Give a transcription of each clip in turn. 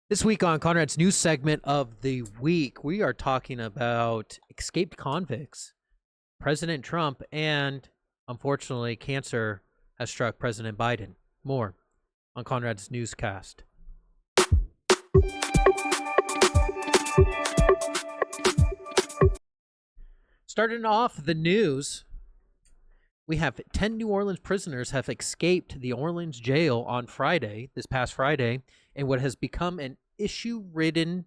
This week on Konrad's news segment of the week, we are talking about escaped convicts, President Trump, and unfortunately, cancer has struck President Biden. More on Konrad's newscast. Starting off the news, we have 10 New Orleans prisoners have escaped the Orleans jail on Friday, this past Friday, in what has become an issue-ridden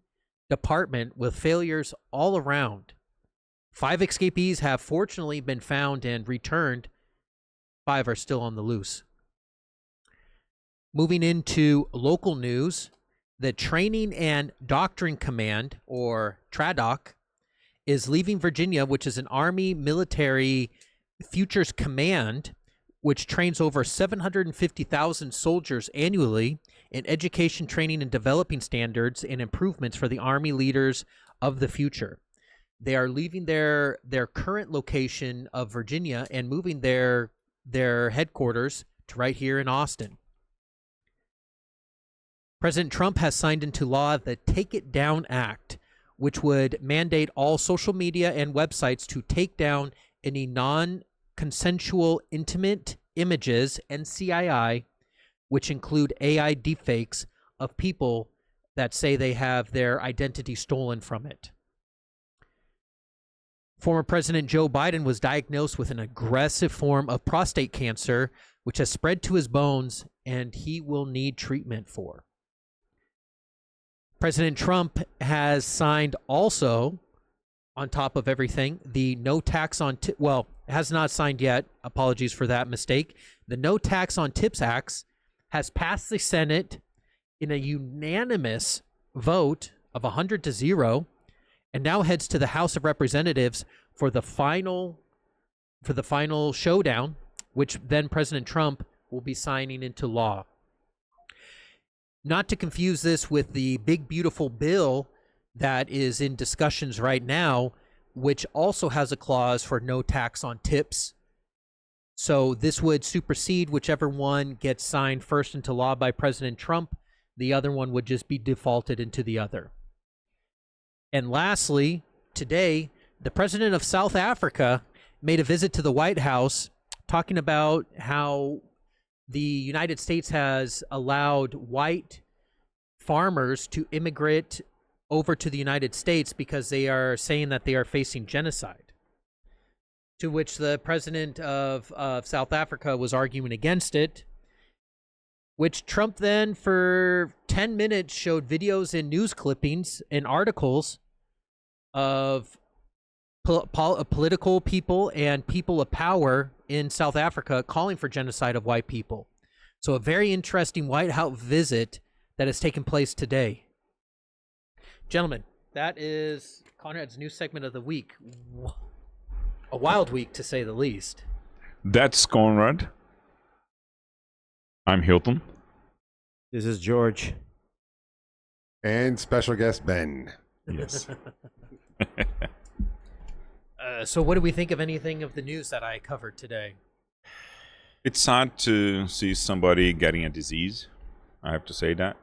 department with failures all around. 5 escapees have fortunately been found and returned. 5 are still on the loose. Moving into local news, the Training and Doctrine Command, or TRADOC, is leaving Virginia, which is an Army military futures command, which trains over 750,000 soldiers annually in education, training, and developing standards and improvements for the Army leaders of the future. They are leaving their current location of Virginia and moving their headquarters to right here in Austin. President Trump has signed into law the Take It Down Act, which would mandate all social media and websites to take down any non-consensual intimate images, NCII, which include AI deepfakes of people that say they have their identity stolen from it. Former President Joe Biden was diagnosed with an aggressive form of prostate cancer, which has spread to his bones, and he will need treatment for. President Trump has signed also, on top of everything, the no tax on has not signed yet. Apologies for that mistake. The No Tax on Tips Act has passed the Senate in a unanimous vote of 100-0, and now heads to the House of Representatives for the final showdown, which then President Trump will be signing into law. Not to confuse this with the big beautiful bill that is in discussions right now, which also has a clause for no tax on tips. So this would supersede whichever one gets signed first into law by President Trump. The other one would just be defaulted into the other. And lastly, today, the president of South Africa made a visit to the White House talking about how the United States has allowed white farmers to immigrate over to the United States because they are saying that they are facing genocide. To which the president of South Africa was arguing against it, which Trump then for 10 minutes showed videos and news clippings and articles of political people and people of power in South Africa calling for genocide of white people. So a very interesting White House visit that has taken place today. Gentlemen, that is Konrad's news segment of the week. A wild week, to say the least. That's Konrad. I'm Hilton. This is George. And special guest Ben. Yes. So what do we think of anything of the news that I covered today? It's sad to see somebody getting a disease. I have to say that.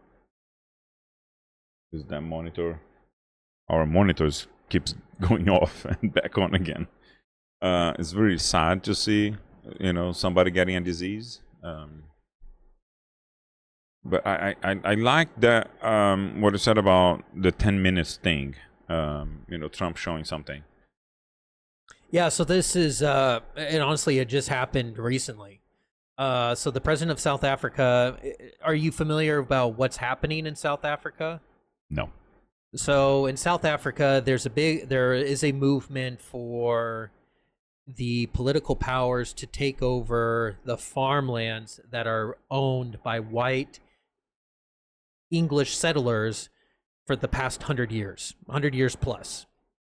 Because that our monitors keeps going off and back on again. It's very sad to see, somebody getting a disease. But I like that, what you said about the 10 minutes thing, Trump showing something. Yeah, so this is, and honestly, it just happened recently. So the president of South Africa, are you familiar about what's happening in South Africa? No. So in South Africa, there is a movement for the political powers to take over the farmlands that are owned by white English settlers for the past 100 years plus.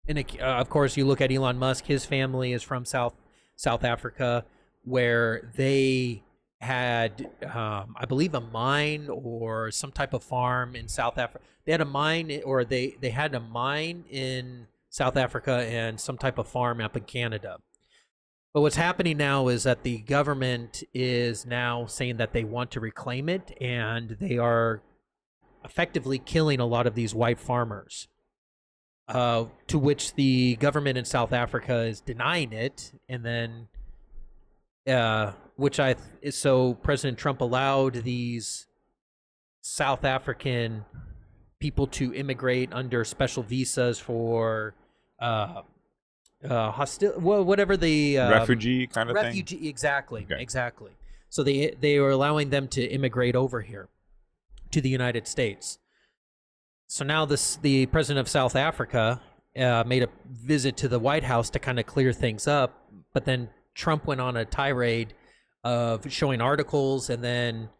And of course, you look at Elon Musk, his family is from South Africa, where they had, I believe, a mine or some type of farm in South Africa. They had a mine, or they had a mine in South Africa and some type of farm up in Canada. But what's happening now is that the government is now saying that they want to reclaim it, and they are effectively killing a lot of these white farmers. To which the government in South Africa is denying it, and then, so President Trump allowed these South African people to immigrate under special visas for whatever the refugee kind of thing. Exactly, Okay. exactly. So they were allowing them to immigrate over here to the United States. So now the president of South Africa made a visit to the White House to kind of clear things up, but then Trump went on a tirade of showing articles and then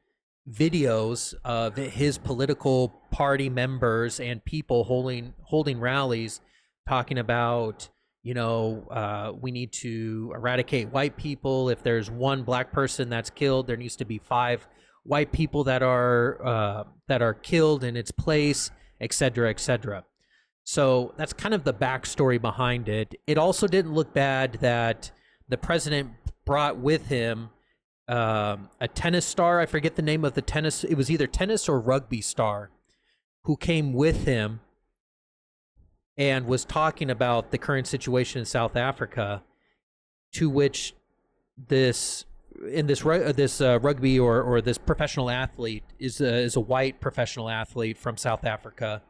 videos of his political party members and people holding rallies talking about, we need to eradicate white people. If there's one black person that's killed, there needs to be 5 white people that are killed in its place, et cetera, et cetera. So that's kind of the backstory behind it. It also didn't look bad that the president brought with him a tennis star. I forget the name of the tennis. It was either tennis or rugby star who came with him and was talking about the current situation in South Africa, to which this rugby or this professional athlete is a white professional athlete from South Africa,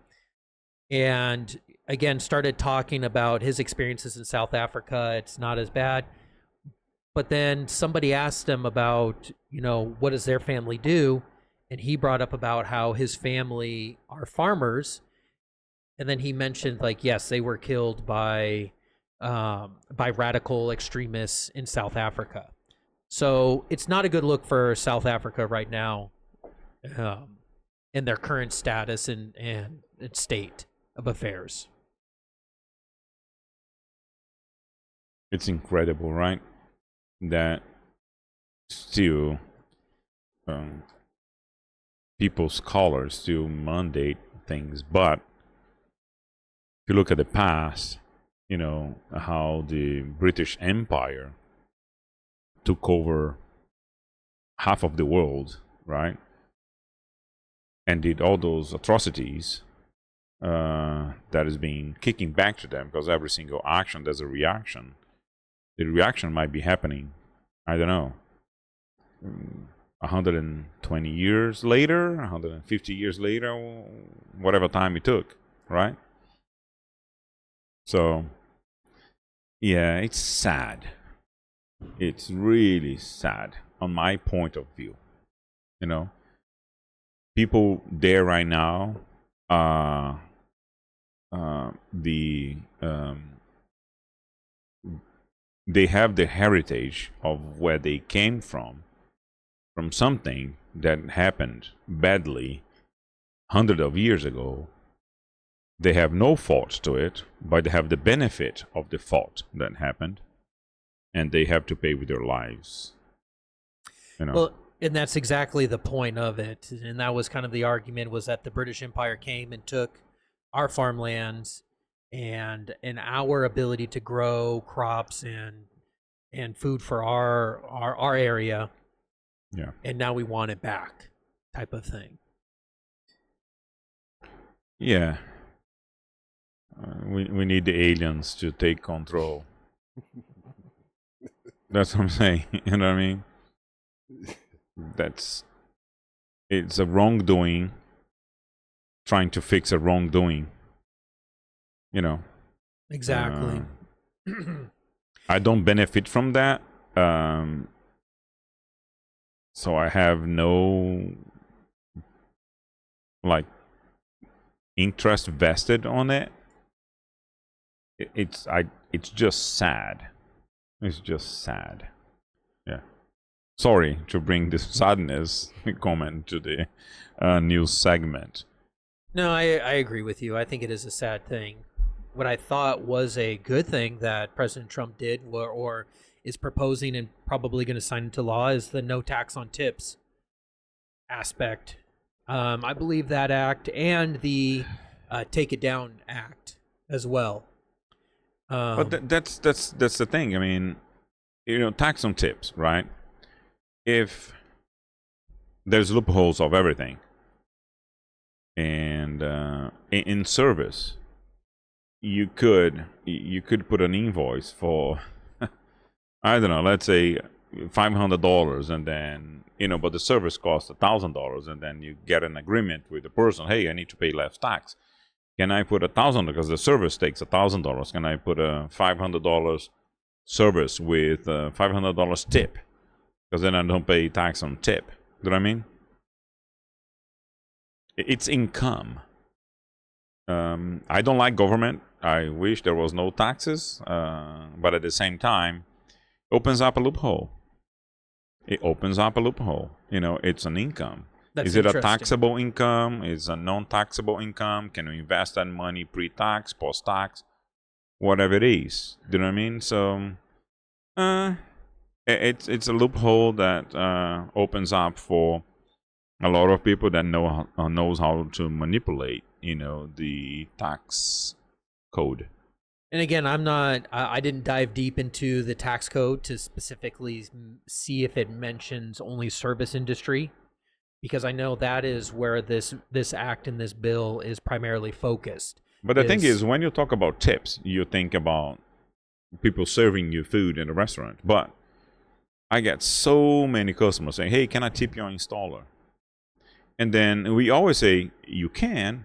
and again started talking about his experiences in South Africa. It's not as bad, but then somebody asked him about, what does their family do, and he brought up about how his family are farmers, and then he mentioned yes, they were killed by radical extremists in South Africa. So it's not a good look for South Africa right now, in their current status and state of affairs. It's incredible, right? That still people, scholars, still mandate things. But if you look at the past, how the British Empire took over half of the world, right? And did all those atrocities that is being kicking back to them, because every single action, there's a reaction. The reaction might be happening, I don't know, 120 years later, 150 years later, whatever time it took, right? So, yeah, it's sad. It's really sad on my point of view. People there right now, they have the heritage of where they came from something that happened badly hundreds of years ago. They have no fault to it, but they have the benefit of the fault that happened, and they have to pay with their lives. Well, and that's exactly the point of it. And that was kind of the argument, was that the British Empire came and took our farmlands and our ability to grow crops and food for our area. Yeah. And now we want it back, type of thing. Yeah. We need the aliens to take control. That's what I'm saying. You know what I mean? It's a wrongdoing, trying to fix a wrongdoing. Exactly. I don't benefit from that. So I have no interest vested on it. It's just sad. It's just sad. Yeah. Sorry to bring this sadness comment to the news segment. No, I agree with you. I think it is a sad thing. What I thought was a good thing that President Trump did, or is proposing and probably going to sign into law, is the no tax on tips aspect. I believe that act, and the Take It Down Act as well. But that's the thing. I mean, tax on tips, right? If there's loopholes of everything, And in service, you could put an invoice for I don't know, let's say $500, and then but the service costs $1,000, and then you get an agreement with the person. Hey, I need to pay less tax. Can I put $1,000 because the service takes $1,000? Can I put a $500 service with a $500 tip? Because then I don't pay tax on tip. Do you know what I mean? It's income. I don't like government. I wish there was no taxes, but at the same time, it opens up a loophole. It opens up a loophole. It's an income. Is it a taxable income? Is it a non-taxable income? Can you invest that money pre-tax, post-tax, whatever it is? Do you know what I mean? So, it's a loophole that opens up for a lot of people that knows how to manipulate, the tax code. And again, I didn't dive deep into the tax code to specifically see if it mentions only service industry, because I know that is where this act and this bill is primarily focused. But the thing is, when you talk about tips, you think about people serving you food in a restaurant. But I get so many customers saying, hey, can I tip your installer? And then we always say, you can.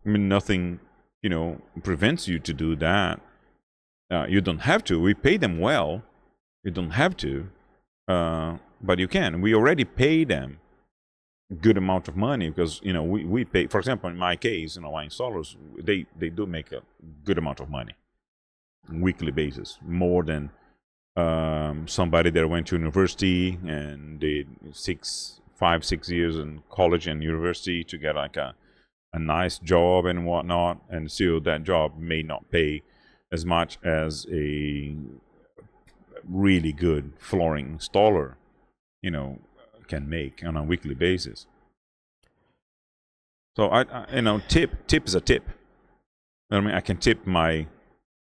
I mean, nothing, prevents you to do that. You don't have to. We pay them well. You don't have to. But you can. We already pay them good amount of money because, we pay. For example, in my case, my installers, they do make a good amount of money on a weekly basis, more than somebody that went to university and did 5-6 years in college and university to get like a nice job and whatnot, and still that job may not pay as much as a really good flooring installer, can make on a weekly basis. So I tip is a tip. I mean, I can tip my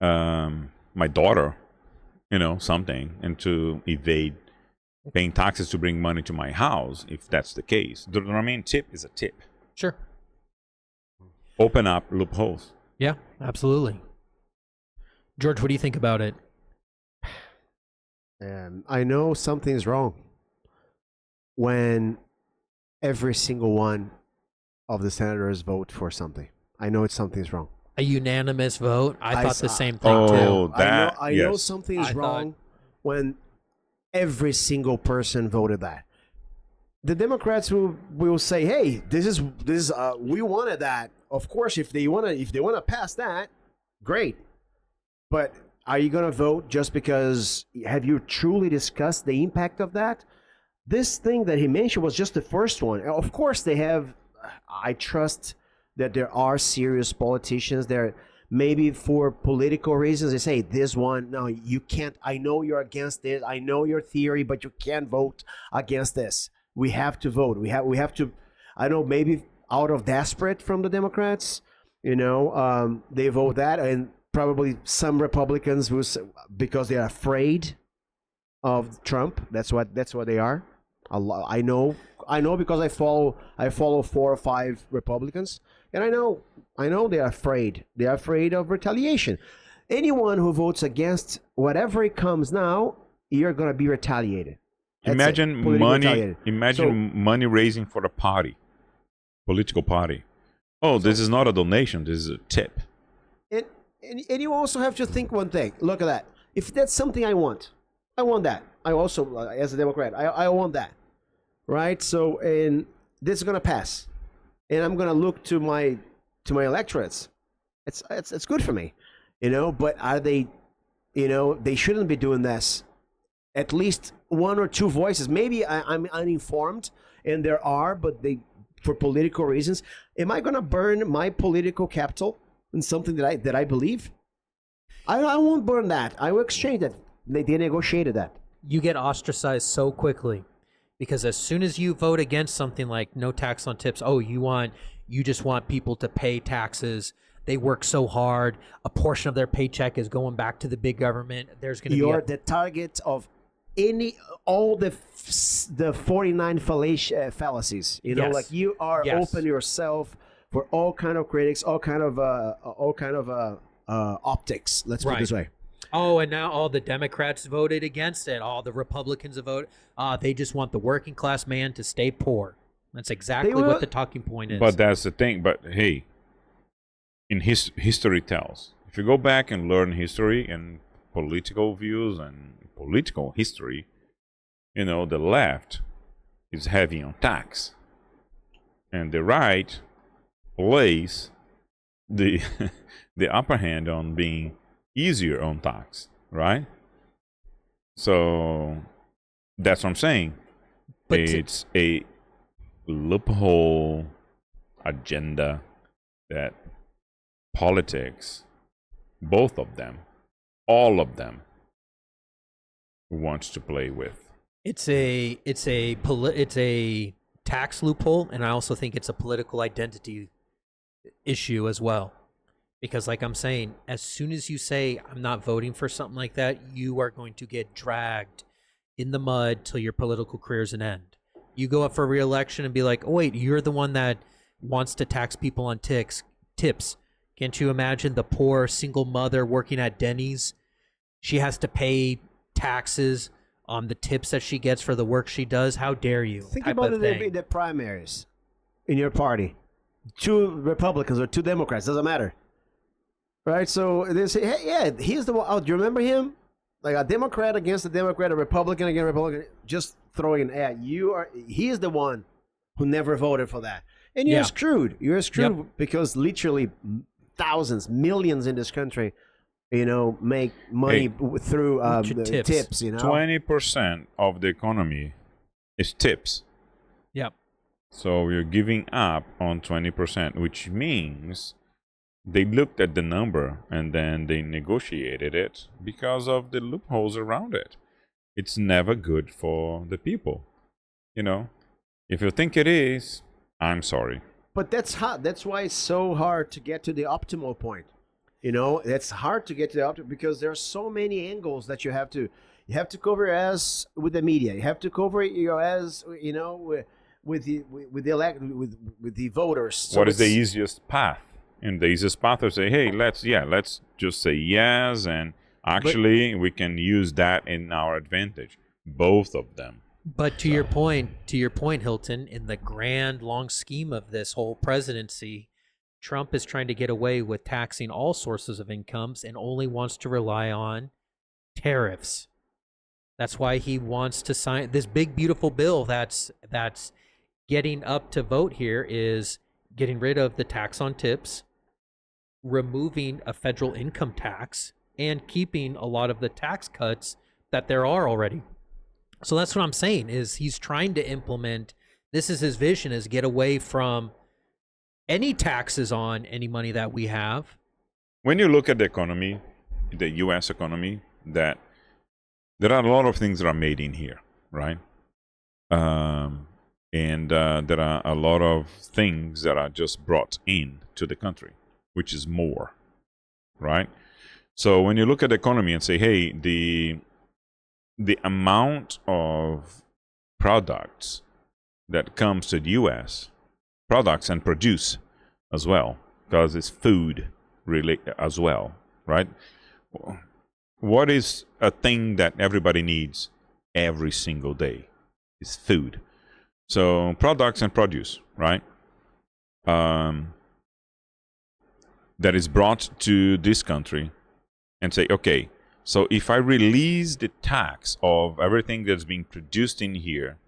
my daughter, something, and to evade paying taxes to bring money to my house, if that's the case. Do you know what I mean? Tip is a tip. Sure. Open up loopholes. Yeah, absolutely. George, what do you think about it? I know something's wrong when every single one of the senators vote for something. I know something's wrong. A unanimous vote? I thought the same thing Oh, too. that I know something's wrong when every single person voted that. The Democrats will say, "Hey, this is we wanted that." Of course, if they wanna pass that, great. But are you gonna vote just because? Have you truly discussed the impact of that? This thing that he mentioned was just the first one. Of course, they have. I trust that there are serious politicians there. Maybe for political reasons, they say this one. No, you can't. I know you're against this. I know your theory, but you can't vote against this. We have to vote. We have to. I know maybe out of desperate from the Democrats, they vote that, and probably some Republicans will, because they are afraid of Trump. That's what they are. I know because I follow 4 or 5 Republicans, and I know they are afraid. They are afraid of retaliation. Anyone who votes against whatever it comes now, you're gonna be retaliated. Imagine money. Imagine money raising for a party, political party. Oh, this is not a donation. This is a tip. And you also have to think one thing. Look at that. If that's something I want that. I also, as a Democrat, I want that, right? So, and this is gonna pass, and I'm gonna look to my electorates. It's good for me, But are they, they shouldn't be doing this. At least 1 or 2 voices. Maybe I'm uninformed, and there are, but for political reasons. Am I gonna burn my political capital in something that I believe? I won't burn that. I will exchange that. They negotiated that. You get ostracized so quickly because as soon as you vote against something like no tax on tips, you just want people to pay taxes. They work so hard. A portion of their paycheck is going back to the big government. There's going to be You're the target of all the 49 fallacies. Like you are open yourself for all kind of critics, all kind of optics. Let's put it this way. Oh, and now all the Democrats voted against it. All the Republicans have voted. They just want the working class man to stay poor. That's exactly what the talking point is. But that's the thing. But hey, in history tells. If you go back and learn history and political views and political history, you know, the left is heavy on tax, and the right plays the the upper hand on being easier on tax, right? So that's what I'm saying. But it's a loophole agenda that politics, both of them, all of them, wants to play with. It's a tax loophole, and I also think it's a political identity issue as well. Because like I'm saying, as soon as you say, I'm not voting for something like that, you are going to get dragged in the mud till your political career's an end. You go up for re-election and be like, oh, wait, you're the one that wants to tax people on tips. Can't you imagine the poor single mother working at Denny's? She has to pay taxes on the tips that she gets for the work she does. How dare you? Think about it in the primaries in your party. 2 Republicans or 2 Democrats, doesn't matter. Right, so they say, hey, yeah, he's the one. Oh, do you remember him? Like a Democrat against a Democrat, a Republican against a Republican, just throwing at you. He is the one who never voted for that, and you're screwed. You're screwed because literally thousands, millions in this country, you know, make money through tips. You know, 20% of the economy is tips. Yep. So you're giving up on 20%, which means they looked at the number and then they negotiated it because of the loopholes around it. It's never good for the people. You know, if you think it is, I'm sorry. But that's hard. That's why it's so hard to get to the optimal point. You know, it's hard to get to the optimal because there are so many angles that you have to cover as with the media. You have to cover your as, you know, with the voters. So what is the easiest path? And the easiest path is say, hey, let's just say yes, and actually we can use that in our advantage, both of them. But to your point, Hilton, in the grand long scheme of this whole presidency, Trump is trying to get away with taxing all sources of incomes and only wants to rely on tariffs. That's why he wants to sign this big beautiful bill that's getting up to vote here is getting rid of the tax on tips, removing a federal income tax, and keeping a lot of the tax cuts that there are already. So that's what I'm saying is he's trying to implement, this is his vision, is get away from any taxes on any money that we have. When you look at the economy, the U.S. economy, that there are a lot of things that are made in here, right? And there are a lot of things that are just brought in to the country, which is more, right? So when you look at the economy and say, hey, the amount of products that comes to the U.S., products and produce as well, because it's food really as well, right? What is a thing that everybody needs every single day? Is food. So products and produce, right? That is brought to this country and say, okay, so if I release the tax of everything that's being produced in here,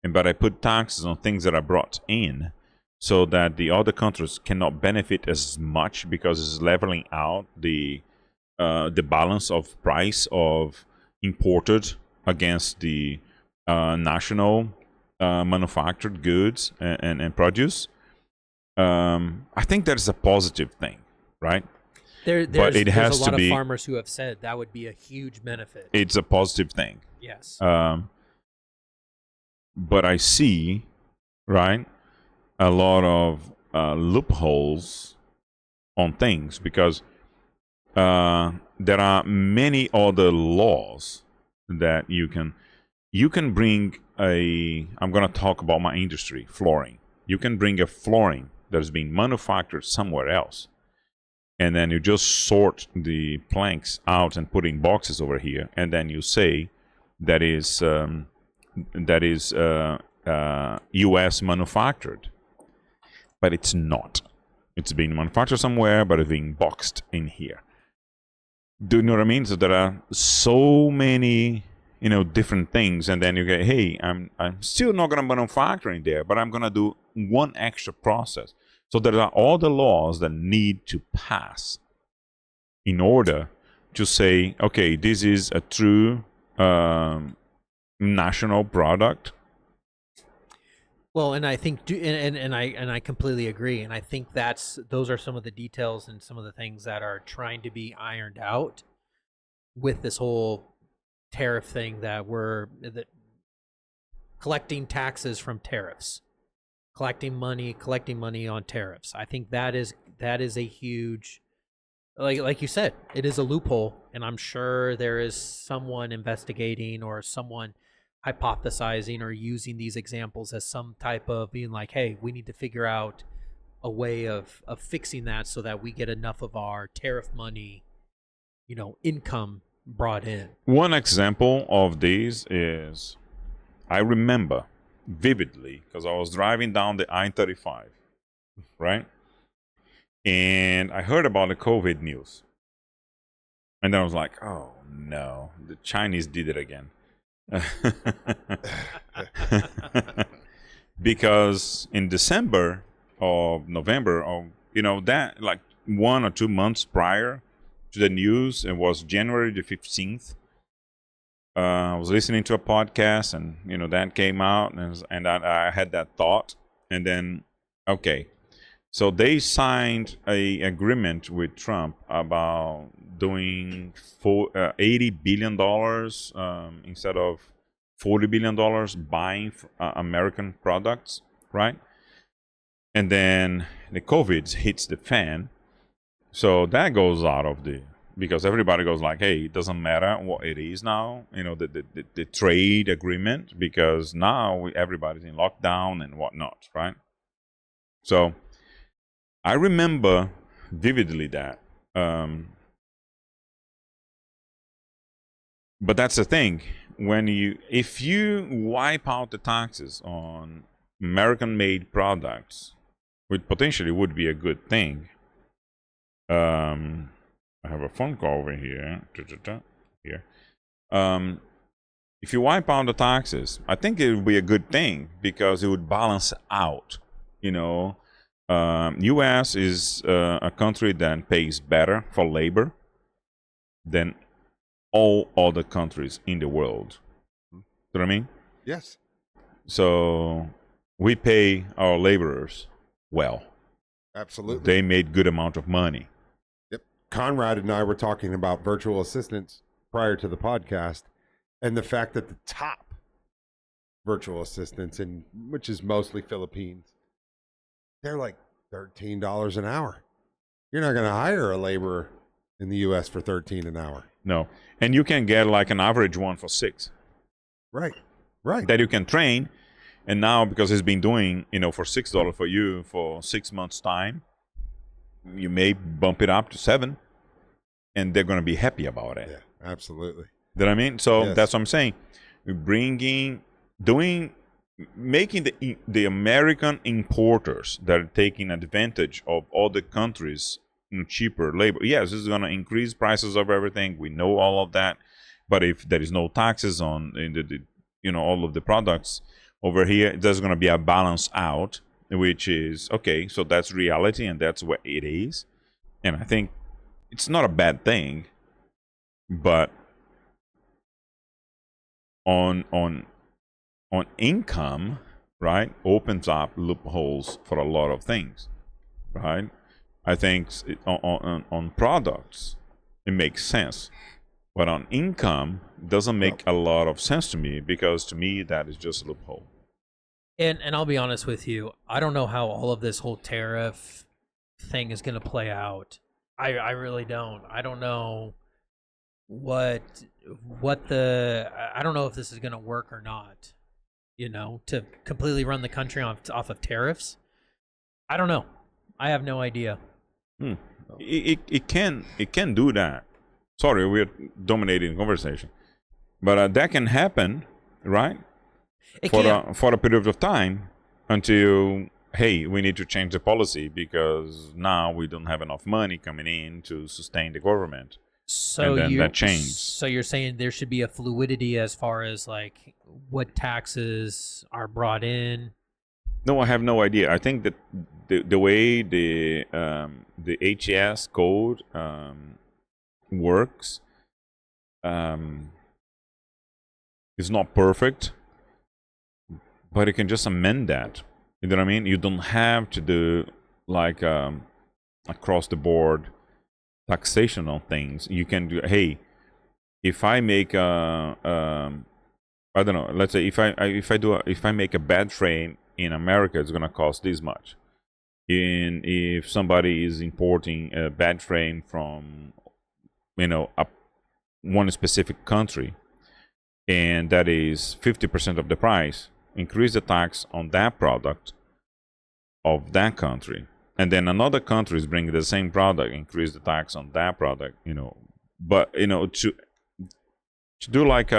but I put taxes on things that are brought in so that the other countries cannot benefit as much because it's leveling out the balance of price of imported against the national manufactured goods and produce, I think that is a positive thing, right? There's a lot of farmers who have said that would be a huge benefit. It's a positive thing. Yes. But I see, right, a lot of loopholes on things because there are many other laws that you can bring I'm going to talk about my industry, flooring. You can bring a flooring that's being manufactured somewhere else, and then you just sort the planks out and put in boxes over here, and then you say that is U.S. manufactured, but it's not. It's being manufactured somewhere, but it's being boxed in here. Do you know what I mean? So there are so many, different things, and then you get, hey, I'm still not going to manufacture in there, but I'm going to do one extra process. So there are all the laws that need to pass in order to say, okay, this is a true national product. Well, and I think, and I completely agree, and I think those are some of the details and some of the things that are trying to be ironed out with this whole tariff thing that collecting taxes from tariffs, collecting money on tariffs. I think that is a huge, like you said, it is a loophole, and I'm sure there is someone investigating or someone hypothesizing or using these examples as some type of being like, hey, we need to figure out a way of fixing that so that we get enough of our tariff money, income brought in. One example of these is, I remember vividly, because I was driving down the I-35, right? And I heard about the COVID news. And then I was like, oh no, the Chinese did it again. Because in December or November, or that, like 1 or 2 months prior to the news, it was January the 15th. I was listening to a podcast, and that came out, and I had that thought, and then okay, so they signed a agreement with Trump about doing $80 billion instead of $40 billion buying American products, right? And then the COVID hits the fan, so that goes out of because everybody goes like, hey, it doesn't matter what it is now, the trade agreement, because now everybody's in lockdown and whatnot, right? So I remember vividly that. But that's the thing. If you wipe out the taxes on American-made products, which potentially would be a good thing. I have a phone call over here. Here. If you wipe out the taxes, I think it would be a good thing because it would balance out. U.S. is a country that pays better for labor than all other countries in the world. You know what I mean? Yes. So we pay our laborers well. Absolutely. They made good amount of money. Yep. Konrad and I were talking about virtual assistants prior to the podcast, and the fact that the top virtual assistants, which is mostly Philippines, they're like $13 an hour. You're not going to hire a laborer in the U.S. for $13 an hour. No. And you can get like an average one for $6. Right. That you can train. And now, because he's been doing, for $6 for you for 6 months' time, you may bump it up to $7, and they're going to be happy about it. Yeah, absolutely. You know what I mean? So Yes. That's what I'm saying. Making the American importers that are taking advantage of other countries cheaper labor. Yes, this is going to increase prices of everything. We know all of that. But if there is no taxes on all of the products over here, there's going to be a balance out, which is okay. So that's reality, and that's what it is. And I think it's not a bad thing, but on income, right, opens up loopholes for a lot of things, right? I think on products it makes sense, but on income it doesn't make a lot of sense to me, because to me that is just a loophole. And I'll be honest with you, I don't know how all of this whole tariff thing is going to play out. I really don't. I don't know I don't know if this is going to work or not. To completely run the country off of tariffs. I don't know. I have no idea. It can do that. Sorry, we're dominating the conversation, but that can happen, right? For a period of time until, hey, we need to change the policy because now we don't have enough money coming in to sustain the government. So and then that changed. So you're saying there should be a fluidity as far as like what taxes are brought in? No, I have no idea. I think that the way the HES code works is not perfect, but you can just amend that. You know what I mean? You don't have to do like across the board taxation on things. You can do, hey, if I make I don't know, let's say if I make a bed frame in America, it's gonna cost this much. And if somebody is importing a bed frame from, one specific country, and that is 50% of the price, increase the tax on that product of that country. And then another country is bringing the same product, increase the tax on that product, But, to do like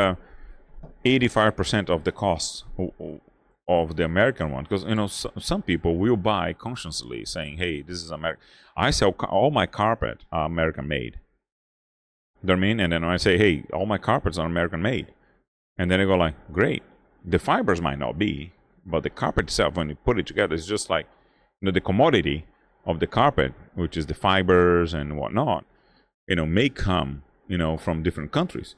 85% of the cost of the American one, because, some people will buy consciously saying, hey, this is American. I sell all my carpet are American made. You know what I mean? And then I say, hey, all my carpets are American made. And then they go like, great. The fibers might not be, but the carpet itself, when you put it together, it's just like, the commodity of the carpet, which is the fibers and whatnot, may come, from different countries.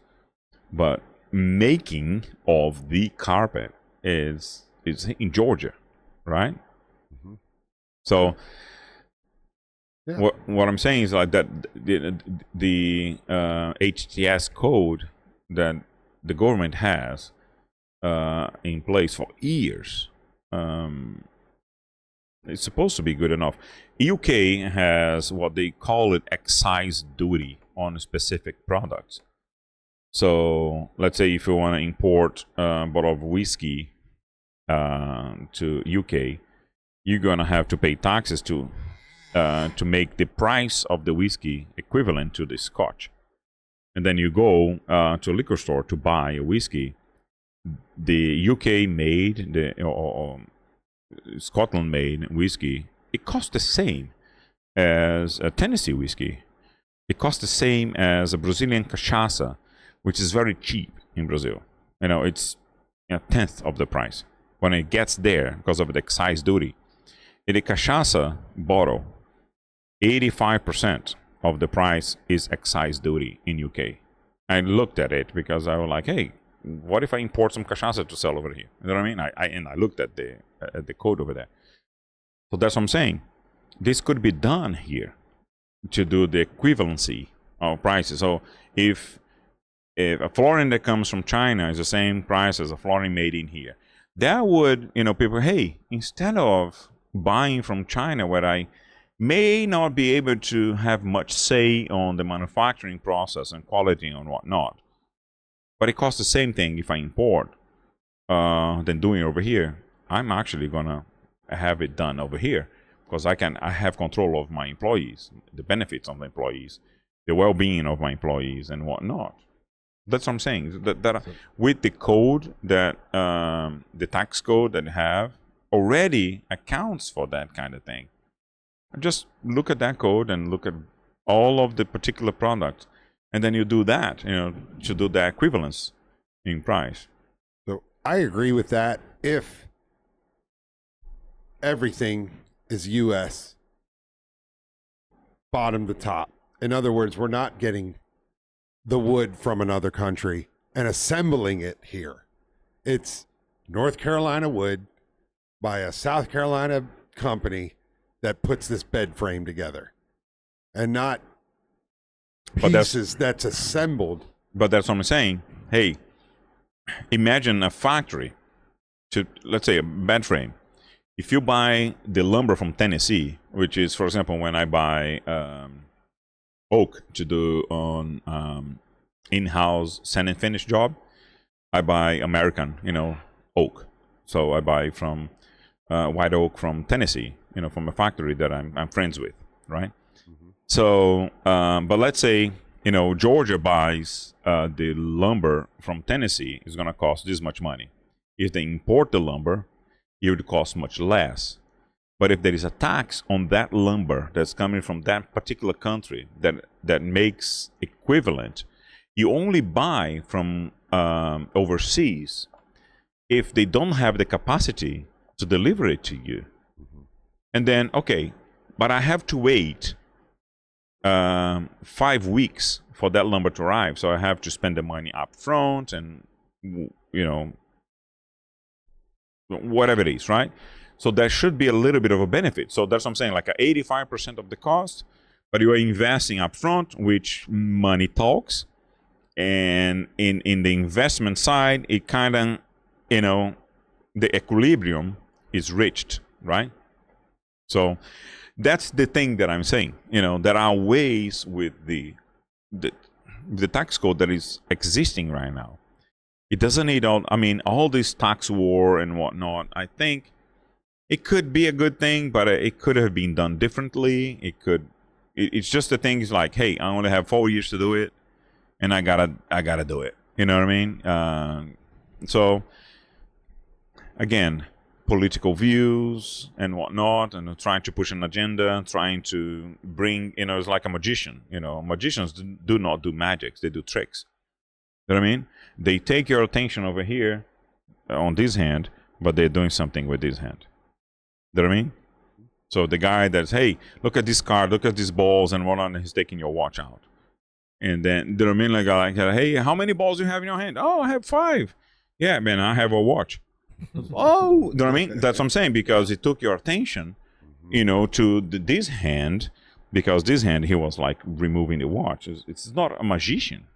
But making of the carpet is in Georgia, right? Mm-hmm. So yeah. What I'm saying is like that the HTS code that the government has in place for years, it's supposed to be good enough. UK has what they call it excise duty on specific products. So let's say if you want to import a bottle of whiskey to UK, you're gonna have to pay taxes to make the price of the whiskey equivalent to the Scotch. And then you go to a liquor store to buy a whiskey. The UK made or Scotland made whiskey, it costs the same as a Tennessee whiskey. It costs the same as a Brazilian cachaça, which is very cheap in Brazil. It's a tenth of the price when it gets there because of the excise duty. In a cachaça bottle, 85% of the price is excise duty in UK. I looked at it because I was like, hey, what if I import some cachaça to sell over here? You know what I mean? I looked at the code over there. So that's what I'm saying. This could be done here to do the equivalency of prices. So if a flooring that comes from China is the same price as a flooring made in here, that would, people, hey, instead of buying from China where I may not be able to have much say on the manufacturing process and quality and whatnot, but it costs the same thing if I import than doing it over here, I'm actually gonna have it done over here because I have control of my employees, the benefits of the employees, the well-being of my employees and whatnot. That's what I'm saying. That with the code that the tax code that I have already accounts for that kind of thing. Just look at that code and look at all of the particular products, and then you do that, to do the equivalence in price. So I agree with that if everything is U.S. bottom to top. In other words, we're not getting the wood from another country and assembling it here. It's North Carolina wood by a South Carolina company that puts this bed frame together, and not pieces that's assembled. But that's what I'm saying. Hey, imagine a factory to, let's say, a bed frame. If you buy the lumber from Tennessee, which is, for example, when I buy oak to do on in-house sand and finish job, I buy American, oak. So I buy from white oak from Tennessee. from a factory that I'm friends with, right? So, but let's say, Georgia buys the lumber from Tennessee, is going to cost this much money. If they import the lumber, it would cost much less. But if there is a tax on that lumber that's coming from that particular country that makes equivalent, you only buy from overseas if they don't have the capacity to deliver it to you. And then, okay, but I have to wait 5 weeks for that lumber to arrive. So I have to spend the money up front and, whatever it is, right? So there should be a little bit of a benefit. So that's what I'm saying, like 85% of the cost, but you are investing up front, which money talks. And in the investment side, it kind of, the equilibrium is reached, right? So that's the thing that I'm saying. There are ways with the tax code that is existing right now. It doesn't need all this tax war and whatnot. I think it could be a good thing, but it could have been done differently. It's just the thing is like, hey, I only have 4 years to do it, and I gotta do it. You know what I mean? So again, political views and whatnot, and trying to push an agenda, trying to bring, it's like a magician. Magicians do not do magics; they do tricks. You know what I mean? They take your attention over here on this hand, but they're doing something with this hand. You know what I mean? So the guy that's, hey, look at this card, look at these balls, and whatnot, he's taking your watch out. And then, you know what I mean? Like, hey, how many balls do you have in your hand? Oh, I have 5. Yeah, man, I have a watch. Oh, you know what I mean? That's what I'm saying, because it took your attention, to this hand, because this hand, he was like removing the watch. It's not a magician.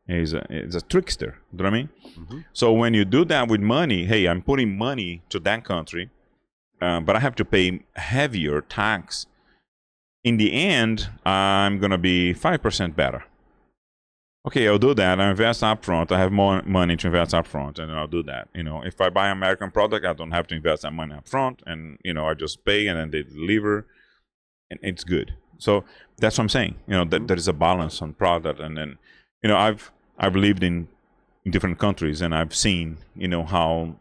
He's a trickster. You know what I mean? So when you do that with money, hey, I'm putting money to that country, but I have to pay heavier tax. In the end, I'm going to be 5% better. Okay, I'll do that. I invest up front. I have more money to invest up front, and I'll do that. If I buy American product, I don't have to invest that money up front, and, I just pay, and then they deliver, and it's good. So that's what I'm saying. That there is a balance on product, and then, I've lived in different countries, and I've seen, how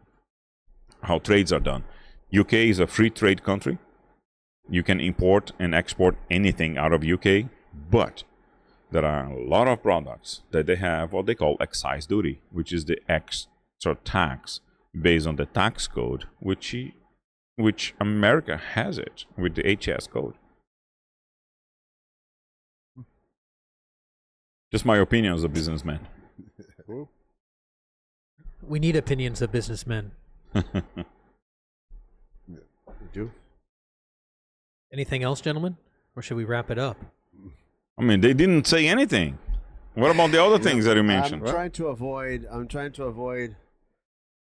trades are done. UK is a free trade country. You can import and export anything out of UK, but there are a lot of products that they have what they call excise duty, which is the extra tax based on the tax code, which America has it with the HS code. Just my opinion as a businessman. We need opinions of businessmen. You do? Anything else, gentlemen? Or should we wrap it up? I mean, they didn't say anything. What about the other things that you mentioned? I'm trying to avoid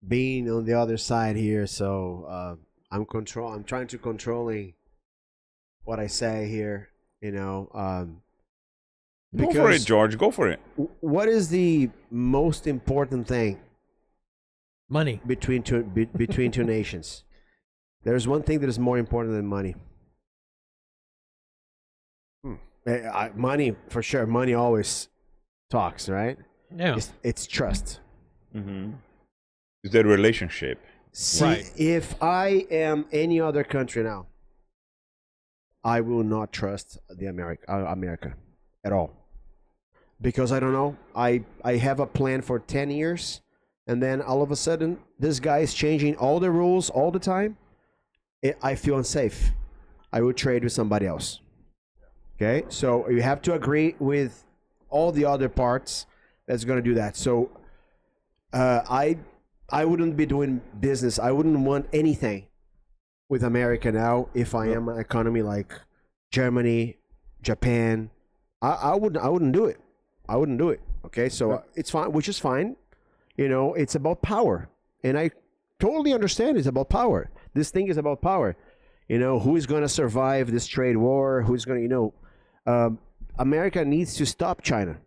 being on the other side here, so I'm trying to controlling what I say here, Go for it, George. Go for it. What is the most important thing Money. between two nations? There's one thing that is more important than money. Money, for sure. Money always talks, right? Yeah. It's trust. Mm-hmm. It's the relationship. See, Right. if I am any other country now, I will not trust the America at all. Because I don't know. I have a plan for 10 years, and then all of a sudden, this guy is changing all the rules all the time. I feel unsafe. I will trade with somebody else. Okay? So you have to agree with all the other parts that's going to do that. So I wouldn't be doing business. I wouldn't want anything with America now if I am an economy like Germany, Japan. I wouldn't do it. I wouldn't do it. Okay? So it's fine, which is fine. It's about power. And I totally understand it's about power. This thing is about power. Who is going to survive this trade war? Who's going to, America needs to stop China.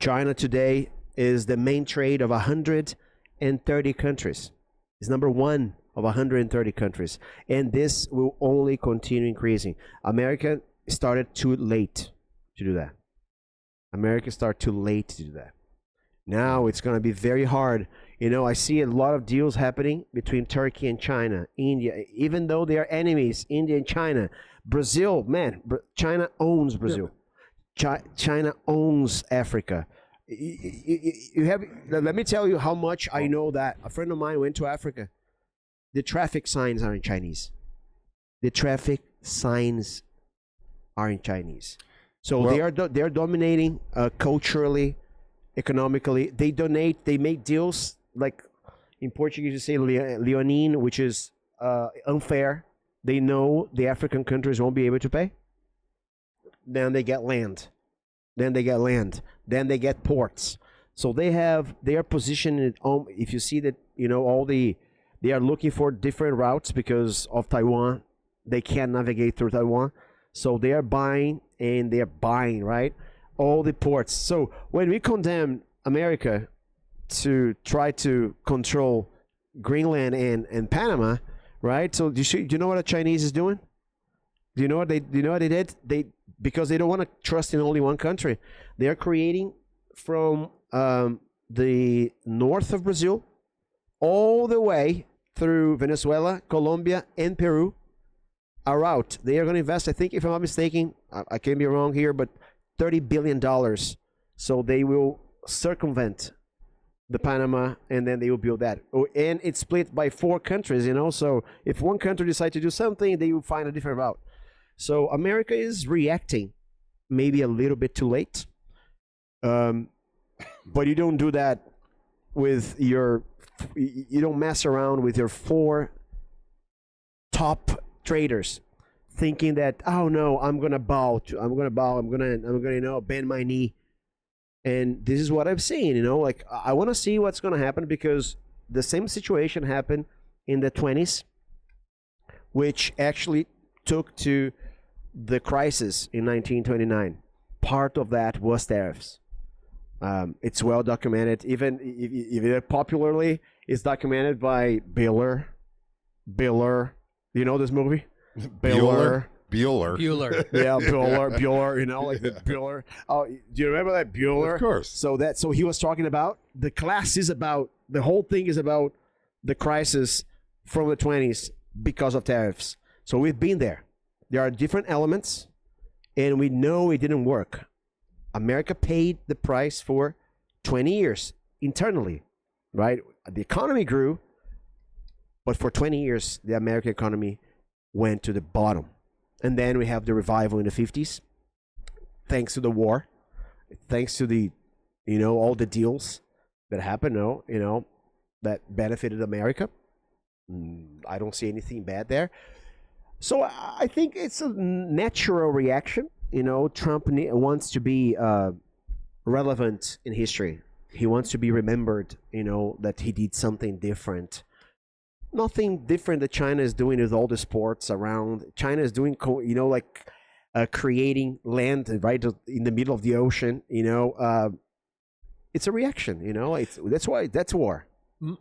China today is the main trade of 130 countries. It's number 1 of 130 countries. And this will only continue increasing. America started too late to do that. America started too late to do that. Now it's going to be very hard. You know, I see a lot of deals happening between Turkey and China, India, even though they are enemies, India and China. Brazil, man, China owns Brazil. China owns Africa. You have. Let me tell you how much I know that. A friend of mine went to Africa. The traffic signs are in Chinese. The traffic signs are in Chinese. So well, they are dominating culturally, economically. They donate. They make deals like in Portuguese you say leonine, which is unfair. They know the African countries won't be able to pay. Then they get land. Then they get ports. So they are positioned. If you see that, you know, they are looking for different routes because of Taiwan. They can't navigate through Taiwan. So they are buying right, all the ports. So when we condemn America to try to control Greenland and Panama, right? So do you know what the Chinese is doing? Do you know what they did? Because they don't want to trust in only one country. They are creating from the north of Brazil all the way through Venezuela, Colombia, and Peru, a route. They are going to invest, I think, if I'm not mistaken, I can be wrong here, but $30 billion. So they will circumvent the Panama, and then they will build that. And it's split by 4 countries, you know. So if one country decides to do something, they will find a different route. So America is reacting maybe a little bit too late. But you don't do that with you don't mess around with your 4 top traders thinking that, oh no, I'm gonna bend my knee. And this is what I've seen, you know, like I want to see what's gonna happen, because the same situation happened in the 20s, which actually took to the crisis in 1929. Part of that was tariffs. It's well documented. Even if popularly, it's documented by Bueller. You know this movie? Bueller. Yeah, Bueller. You know, like the Bueller. Oh, do you remember that Bueller? Of course. So he was talking about the whole thing is about the crisis from the 20s because of tariffs. So we've been there. There are different elements, and we know it didn't work. America paid the price for 20 years internally, right? The economy grew, but for 20 years, the American economy went to the bottom. And then we have the revival in the 50s, thanks to the war, thanks to the, you know, all the deals that happened, you know, that benefited America. I don't see anything bad there. So I think it's a natural reaction. You know, Trump wants to be relevant in history. He wants to be remembered, you know, that he did something different. Nothing different that China is doing with all the sports around. China is doing, you know, like creating land right in the middle of the ocean, you know. It's a reaction, you know. That's war.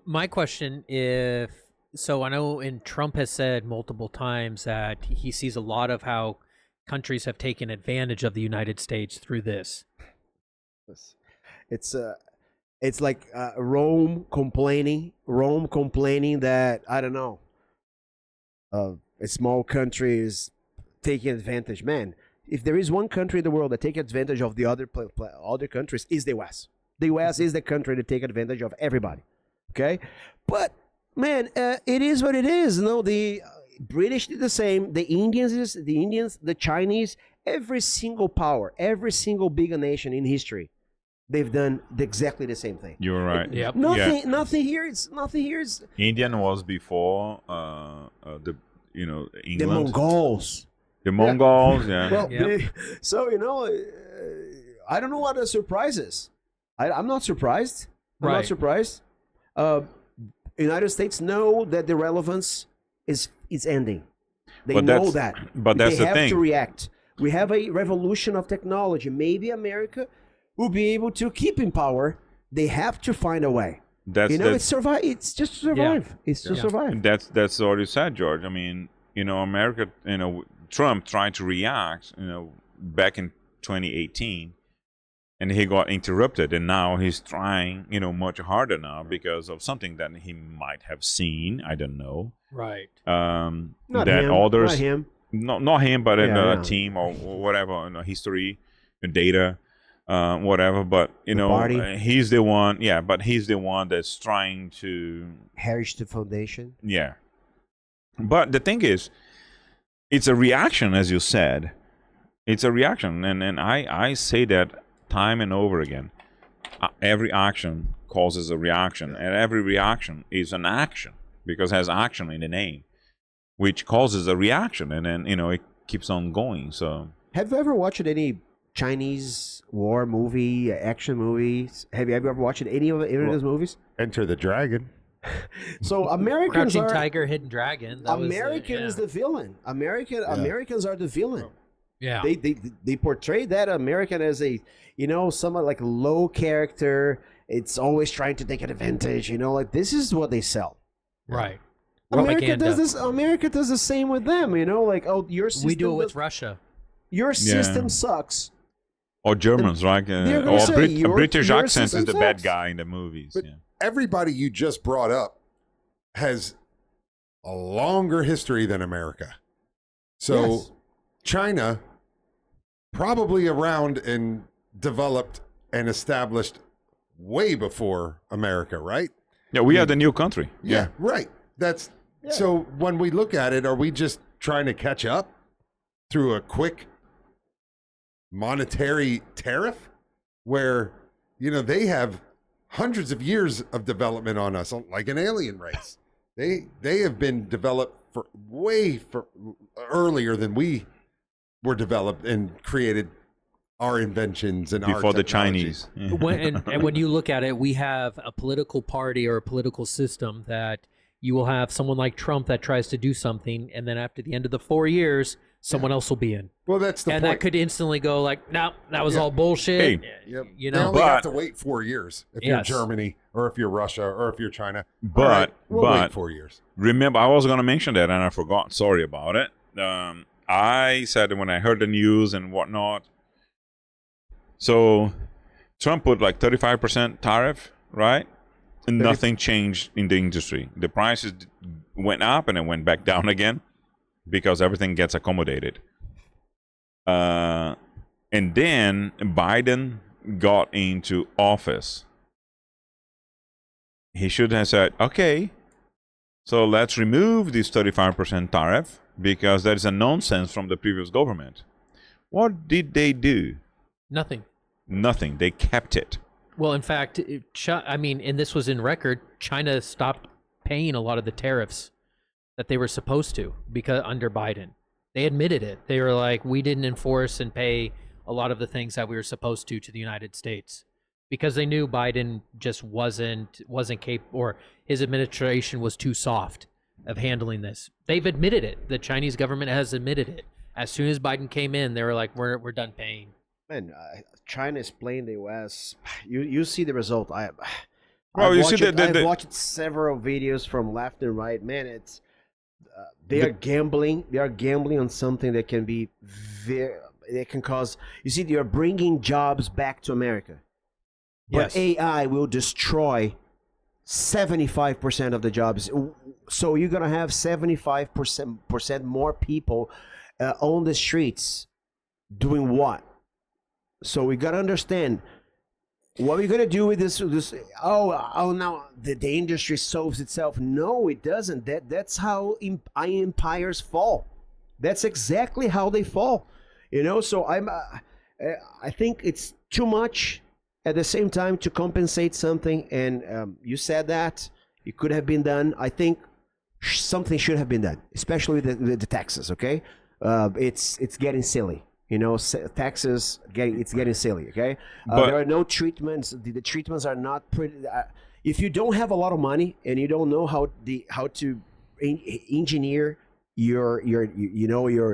My question, so I know, and Trump has said multiple times that he sees a lot of how countries have taken advantage of the United States through this. It's like Rome complaining that, I don't know, a small country is taking advantage. Man, if there is one country in the world that takes advantage of the other countries, is the U.S. The U.S. is the country to take advantage of everybody. Okay, but man, it is what it is. You know, the British did the same. The Indians, the Chinese, every single power, every single big nation in history, they've done exactly the same thing. You're right. Yep. Nothing here is. Indian was before the England. The Mongols. The Mongols, yeah. Well, Yep. So you know, I don't know what the surprise is. I'm not surprised. I'm not surprised. United States know that the relevance is ending. They know that. But that's the thing. They have to react. We have a revolution of technology. Maybe America will be able to keep in power. They have to find a way. It's survive. It's just to survive. It's to survive. That's what you said, George. I mean, America, Trump tried to react, back in 2018, and he got interrupted, and now he's trying, much harder now because of something that he might have seen. I don't know. Right. Not that him. others, Not him. not him, but another team or whatever, history, data, whatever. But he's the one. Yeah, but he's the one that's trying to Heritage Foundation. Yeah. But the thing is, it's a reaction, as you said. It's a reaction, and I say that time and over again. Every action causes a reaction, and every reaction is an action because it has action in the name, which causes a reaction, and then it keeps on going. So, have you ever watched any Chinese war movie, action movies? Have you ever watched any of those movies? Enter the Dragon. So Americans Crouching are Tiger, Hidden Dragon. That American is the villain. Americans are the villain. Yeah. They portray that American as a somewhat like low character. It's always trying to take an advantage. Like this is what they sell. Right. America does this. America does the same with them. Like, oh, your system. We do it with Russia. Your system sucks. Or Germans, right? Or a British accent is the bad guy in the movies. But everybody you just brought up has a longer history than America. So China, probably around and developed and established way before America, right? Yeah, we are the new country. Yeah, right. So when we look at it, are we just trying to catch up through a quick monetary tariff where, they have hundreds of years of development on us, like an alien race. They have been developed for earlier than we were developed and created our inventions and before the Chinese. And when you look at it, we have a political party or a political system that you will have someone like Trump that tries to do something, and then after the end of the 4 years, someone else will be in. Well, that's the point. And that could instantly go like, no, that was all bullshit. Hey, they only have to wait 4 years if you're Germany or if you're Russia or if you're China. But we'll wait 4 years. Remember, I was going to mention that and I forgot. Sorry about it. I said when I heard the news and whatnot. So Trump put like 35% tariff, right? And nothing changed in the industry. The prices went up and it went back down again because everything gets accommodated. And then Biden got into office. He should have said, okay, so let's remove this 35% tariff because that is a nonsense from the previous government. What did they do? Nothing. Nothing. They kept it. Well, in fact, and this was in record, China stopped paying a lot of the tariffs that they were supposed to because under Biden. They admitted it. They were like, we didn't enforce and pay a lot of the things that we were supposed to the United States because they knew Biden just wasn't capable, or his administration was too soft of handling this. They've admitted it. The Chinese government has admitted it. As soon as Biden came in, they were like, we're done paying. Man, China is playing the U.S. You see the result. I've watched several videos from left and right. Man, it's they are gambling. They are gambling on something that can be they can cause. You see, they are bringing jobs back to America, but AI will destroy 75% of the jobs. So you're gonna have 75% more people on the streets doing what? So we gotta understand what we're gonna do with this. Now the industry solves itself. No, it doesn't. That's how empires fall. That's exactly how they fall. So I think it's too much at the same time to compensate something. And you said that it could have been done. I think something should have been done, especially the taxes. Okay, it's getting silly. Taxes getting silly. Okay, there are no treatments. The treatments are not pretty. If you don't have a lot of money and you don't know how to engineer your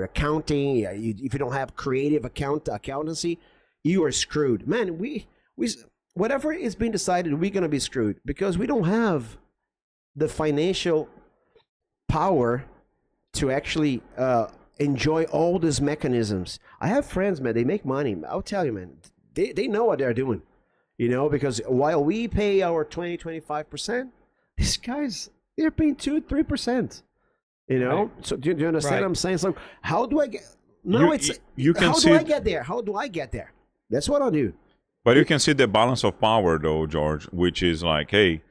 accounting, if you don't have creative accountancy, you are screwed. Man, we whatever is being decided, we're going to be screwed because we don't have the financial power to actually enjoy all these mechanisms. I have friends, man, they make money. I'll tell you, man, they know what they're doing, because while we pay our 20-25%, these guys, they're paying 2-3%, Right. So do you understand Right. what I'm saying? So how do I get, no, you can how see do I get there? How do I get there? That's what I'll do. But you can see the balance of power, though, George, which is like, hey,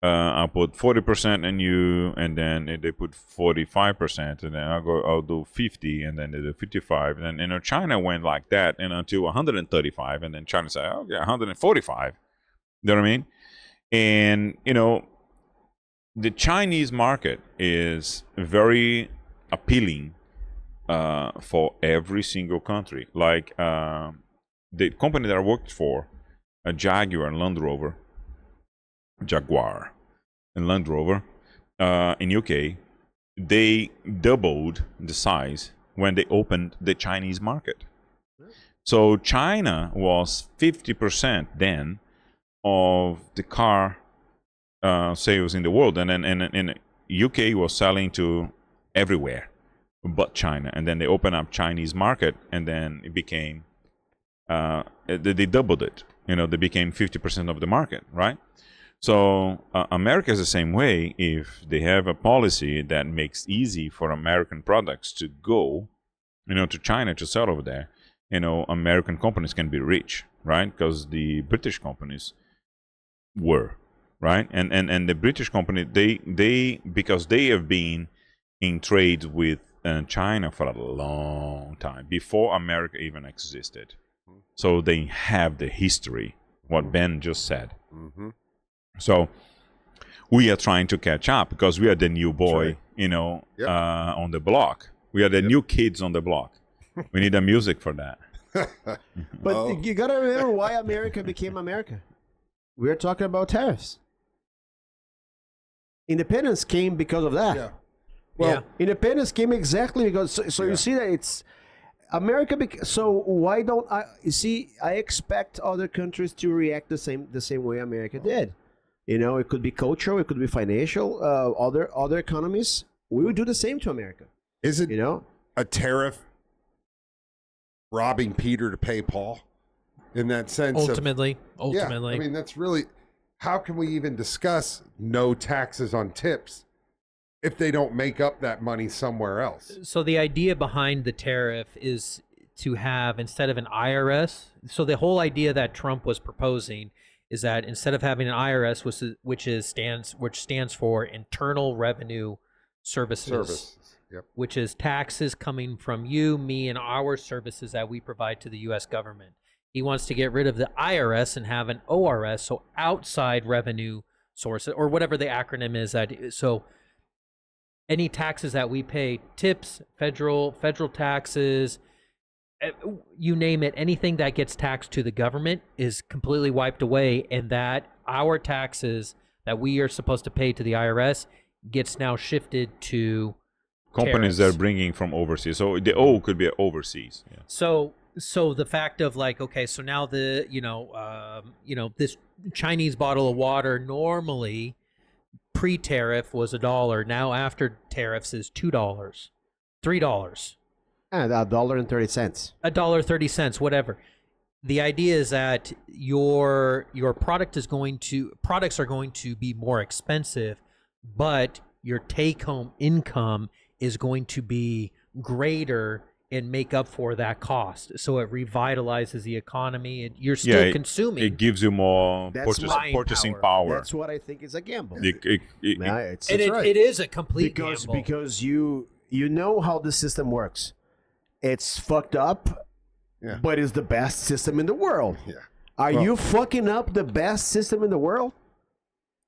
I put 40% in you, and then they put 45%, and then I'll do 50, and then they do 55, and then China went like that, and until 135, and then China said, okay, 145. You know what I mean? And the Chinese market is very appealing for every single country. Like the company that I worked for, a Jaguar and Land Rover, in UK, they doubled the size when they opened the Chinese market. So China was 50% then of the car sales in the world, and then UK was selling to everywhere but China, and then they opened up Chinese market, and then it became they doubled it. They became 50% of the market, right? So America is the same way. If they have a policy that makes easy for American products to go, to China to sell over there, American companies can be rich, right? Because the British companies were, right? And the British company, they because they have been in trade with China for a long time, before America even existed. So they have the history, what Ben just said. Mm-hmm. So we are trying to catch up because we are the new boy, Yep. on the block. We are the new kids on the block. We need a music for that. But you got to remember why America became America. We're talking about tariffs. Independence came because of that. Yeah. Well, independence came exactly because. So you see that it's America. So why don't I? You see, I expect other countries to react the same way America did. It could be cultural, it could be financial. Other economies, we would do the same to America. Is it a tariff robbing Peter to pay Paul? In that sense, Ultimately. Yeah, I mean, that's really, how can we even discuss no taxes on tips if they don't make up that money somewhere else? So the idea behind the tariff is to have, instead of an IRS, so the whole idea that Trump was proposing is that instead of having an IRS, which stands for Internal Revenue Services, Yep. which is taxes coming from you, me, and our services that we provide to the U.S. government. He wants to get rid of the IRS and have an ORS, so outside revenue sources, or whatever the acronym is. So any taxes that we pay, tips, federal taxes, you name it, anything that gets taxed to the government is completely wiped away, and that our taxes that we are supposed to pay to the IRS gets now shifted to Companies that are bringing from overseas. So the O could be overseas. Yeah. So the fact of like, okay, so now the this Chinese bottle of water normally pre-tariff was $1. Now after tariffs is $2, $3. And $1.30. $1.30, whatever. The idea is that your products are going to be more expensive, but your take-home income is going to be greater and make up for that cost. So it revitalizes the economy, and you're still consuming. It gives you more That's purchasing power. That's what I think is a gamble. It is a complete gamble. Because you know how the system works. It's fucked up, but it's the best system in the world. Yeah. Are you fucking up the best system in the world?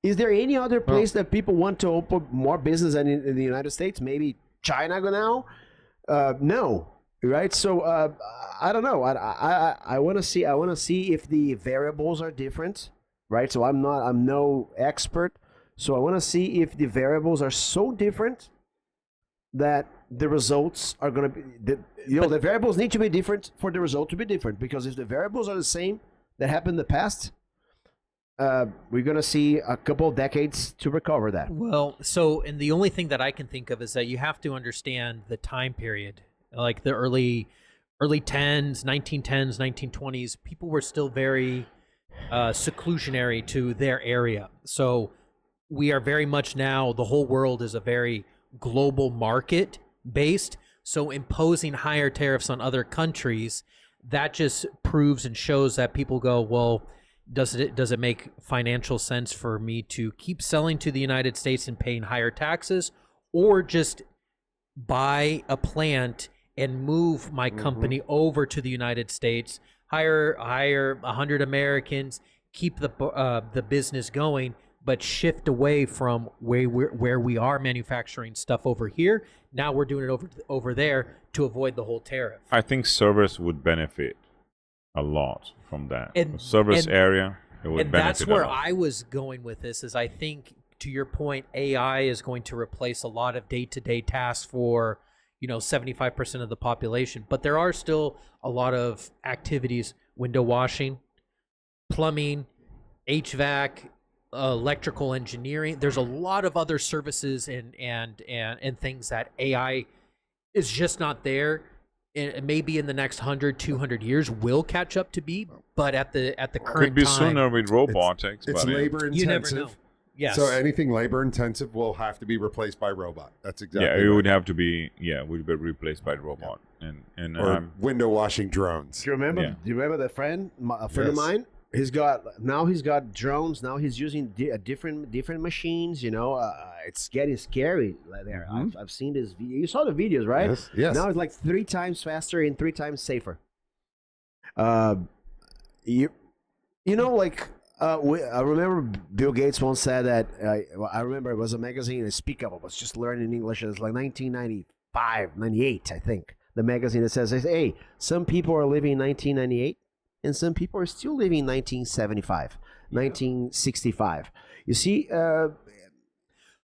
Is there any other place that people want to open more business than in the United States? Maybe China now? No, right? So I don't know. I want to see. I want to see if the variables are different, right? So I'm no expert. So I want to see if the variables are so different that the results are going to be. The variables need to be different for the result to be different. Because if the variables are the same that happened in the past, we're gonna see a couple decades to recover that. Well, so, and the only thing that I can think of is that you have to understand the time period, like the early 10s, 1910s, 1920s. People were still very seclusionary to their area. So we are very much now, the whole world is a very global market based. So imposing higher tariffs on other countries, that just proves and shows that people go, well, does it make financial sense for me to keep selling to the United States and paying higher taxes, or just buy a plant and move my company over to the United States, hire 100 Americans, keep the business going, but shift away from where we are manufacturing stuff over here. Now we're doing it over there to avoid the whole tariff. I think service would benefit a lot from that. And- Service and- area, it would And benefit that's where a lot. I was going with this. Is I think, to your point, AI is going to replace a lot of day-to-day tasks for 75% of the population. But there are still a lot of activities: window washing, plumbing, HVAC, electrical engineering. There's a lot of other services and things that AI is just not there. And maybe in the next 100, 200 years will catch up to be, but at the current Could be time, sooner with robotics. It's but labor you intensive. never know. Yes. So anything labor intensive will have to be replaced by robot. That's exactly yeah, it right. would have to be would be replaced by robot. And Or window washing drones. Do you remember? Yeah. Do you remember that friend? A friend of Yes. mine. He's got drones. Now he's using different machines. It's getting scary there. I've seen this video. You saw the videos, right? Yes, yes. Now it's like 3 times faster and 3 times safer. I remember Bill Gates once said that. I remember it was a magazine, Speak Up. I was just learning English. It was like 1995, 98, I think. The magazine that says, "Hey, some people are living in 1998, and some people are still living in 1975, 1965." You see,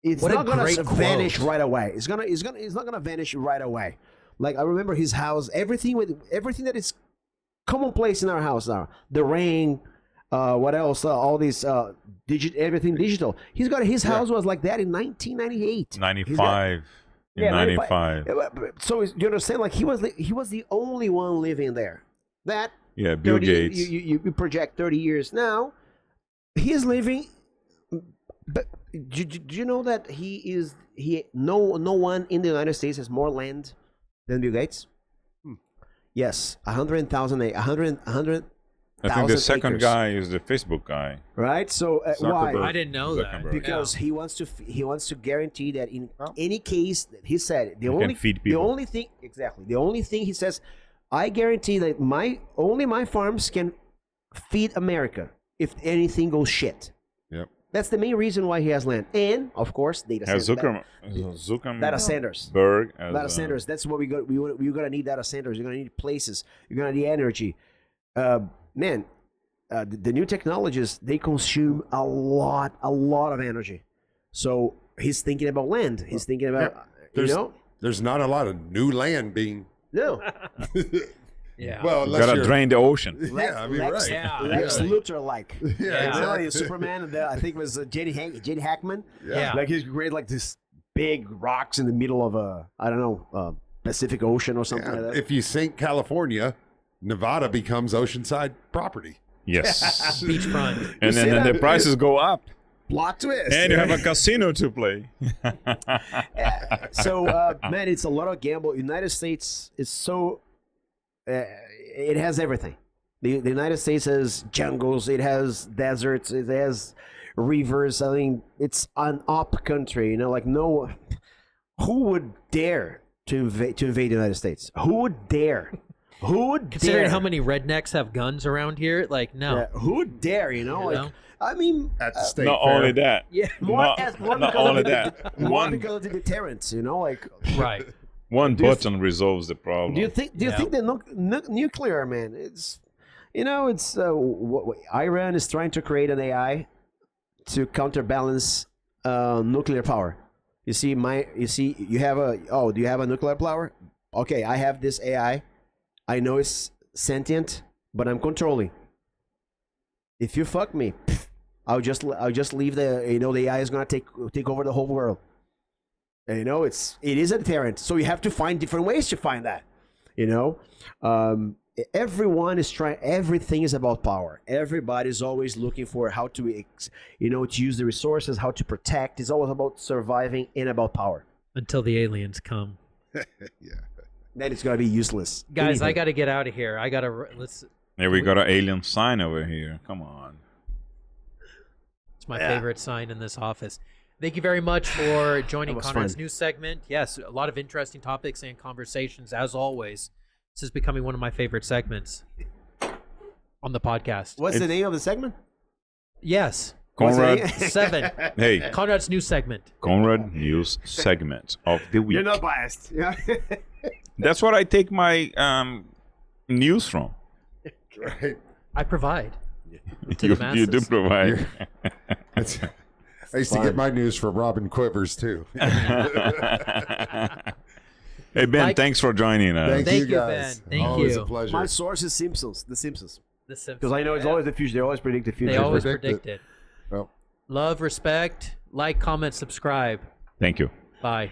it's What a not gonna great vanish quote. right away. It's not gonna vanish right away. Like I remember his house, everything that is commonplace in our house now. The rain, what else? All these everything digital. He's got his house was like that in 1998. 95. In 95. So you understand? Like he was the only one living there. That Yeah, Bill 30 Gates. You project 30 years now. He is living. But do you know that no one in the United States has more land than Bill Gates? Yes, 100,000 I think the second acres. guy is the Facebook guy. Right? So why? Zuckerberg. I didn't know that. Zuckerberg. Because he wants to guarantee that in any case that he said the can feed people. only thing he says, I guarantee that my farms can feed America if anything goes shit. Yep. That's the main reason why he has land, and of course data Has centers. Zuckerberg. Data centers. As, Data centers. That's what we're gonna need. Data centers. You're gonna need places. You're gonna need energy. The new technologies, they consume a lot of energy. So he's thinking about land. He's thinking about There's not a lot of new land being. no. Yeah. Well, You unless gotta you're. drain the ocean. Yeah, I mean, Lex, right. Yeah. Lex Luthor like. Yeah, exactly. Superman. And I think it was Jenny Hackman. Yeah. Like he's created like this big rocks in the middle of Pacific Ocean or something Yeah, like that. if you sink California, Nevada becomes oceanside property. Yes. Beachfront. And see then that? the prices go up. Plot twist. And you have a casino to play. So man, it's a lot of gamble. United States is so it has everything. The United States has jungles, it has deserts, it has rivers. I mean, it's an up country. Like who would dare to invade the United States? Who would dare? Who would Considering dare? how many rednecks have guns around here, like no. Yeah, who would dare? Like, know? I mean, At the state Not fair. only that. Yeah. Not only that. more because of the deterrence. Like. Right. One button resolves the problem. Do you think the nuclear, man? It's Iran is trying to create an AI to counterbalance nuclear power. Do you have a nuclear power? Okay, I have this AI. I know it's sentient, but I'm controlling. If you fuck me, I'll just leave the the AI is gonna take over the whole world. And it is a deterrent. So you have to find different ways to find that. Everyone is trying. Everything is about power. Everybody's always looking for how to to use the resources, how to protect. It's always about surviving and about power. Until the aliens come. Yeah. Then it's gonna be useless. Guys, I Anything. got to get out of here. Let's. Hey, we got an alien sign over here. Come on. It's my favorite sign in this office. Thank you very much for joining That was Konrad's fun. news segment. Yes, a lot of interesting topics and conversations, as always. This is becoming one of my favorite segments on the podcast. What's the name of the segment? Yes. Conrad. 7. Hey, Conrad's news segment. Conrad news segment of the week. You're not biased. Yeah. That's what I take my news from. Right. I provide to You, the you do masses. provide. I used to get my news from Robin Quivers too. Hey, Ben, Like- thanks for joining us. Thank you, guys. Ben. Thank Always you. a pleasure. My source is Simpsons. The Simpsons. The Simpsons. Because I know it's always the future. They always predict the future. They always predict it. predict it. Well, Love, respect, like, comment, subscribe. Thank you. Bye.